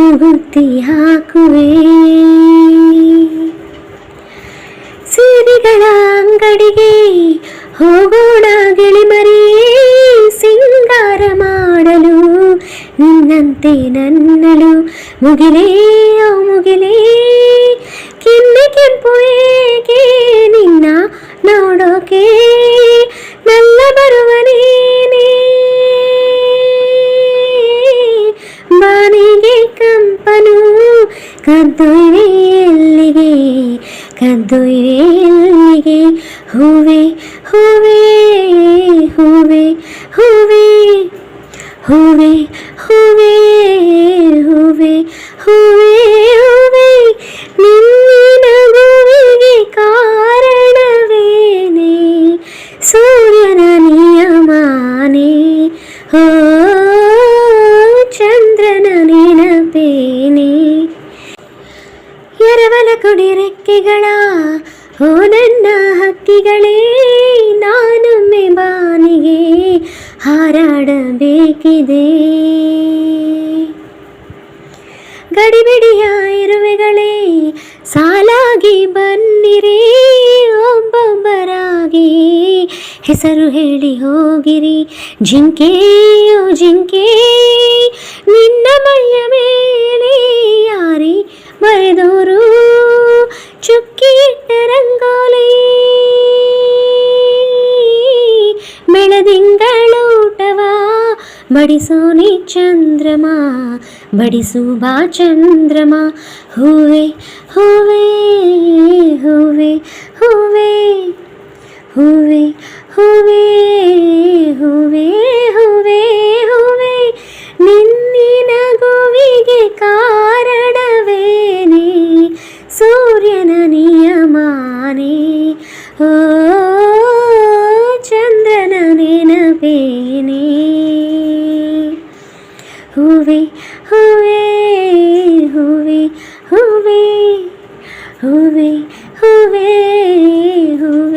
ಮೂಗುತಿ ಹಾಕುವೆ. ಸೀರೆಗಳ ಅಂಗಡಿಗೆ ಹೋಗೋಣ ಗೆಳೆಮರಿ, ಸಿಂಗಾರ ಮಾಡಲು ನಿನ್ನಂತೆ ನನ್ನಳು. ಮುಗಿಲೇ ಓ ಮುಗಿಲೇ, ಕೆನ್ನೆ ಕೆಂಪು ಏಕೆ ನಿನ್ನ ನೋಡೋಕೆ, ನಲ್ಲ ಬರುವನೇನೆ ಬಾನಿಗೆ ಕಂಪನು. ಕದ್ದೊಯ್ವೆ ಎಲ್ಲಿಗೆ, ಕದ್ದೊಯ್ವೆ ಎಲ್ಲಿಗೆ, ಹೂವೆ ಹೂವೆ ಹೂವೆ ಹೂವೆ ಹೂವೆ ಹೂವೆ ಹೂವೆ ಹೂವೆ ಹೂವೆ. ನಿನ್ನ ಗೋವಿಗೆ ಕಾರಣವೇನೆ, ಸೂರ್ಯನ ನಿಯಮಾನೆ, ಓ ಚಂದ್ರನ ನೆನಪೇನೆ. ಎರವಲ ಕೊಡಿ ರೆಕ್ಕೆಗಳ ಓ ನನ್ನ ಹಕ್ಕಿಗಳೇ, ನಾನೊಮ್ಮೆ ಬಾನಿಗೆ ಹಾರಾಡಬೇಕಿದೆ. ಗಡಿಬಿಡಿಯ ಇರುವೆಗಳೇ ಸಾಲಾಗಿ ಬನ್ನಿರಿ, ಒಬ್ಬೊಬ್ಬರಾಗಿ ಹೆಸರು ಹೇಳಿ ಹೋಗಿರಿ. ಜಿಂಕೆಯೋ ಜಿಂಕೆ ನಿನ್ನ ಮೈಯ ಮೇಲೆ ಯಾರಿ ಬರೆದೋರು ಚುಕ್ಕಿ ಇಟ್ಟ ರಂಗೋಲಿ. ಬೆಳದಿಂಗಳೂಟವ ಬಡಿಸೋನಿ ಚಂದ್ರಮ, ಬಡಿಸು ಬಾ ಚಂದ್ರಮ. ಹೂವೆ ಹೂವೆ ಹೂವೆ ಹೂವೆ ಹೂವೆ ಹೂವೆ ಹೂವೆ ಹೂವೆ ಹೂವೆ. ನಿನ್ನಿನ ಗೋವಿಗೆ ಕಾರಣವೇನೆ, ಸೂರ್ಯನ ನಿಯಮಾನೆ, ಓ ಚಂದ್ರನ ನೆನಪೇನೆ. ಹೂವೆ ಹೂವೆ ಹೂವೆ ಹೂವೆ ಹೂವೆ ಹೂವೆ ಹೂವೆ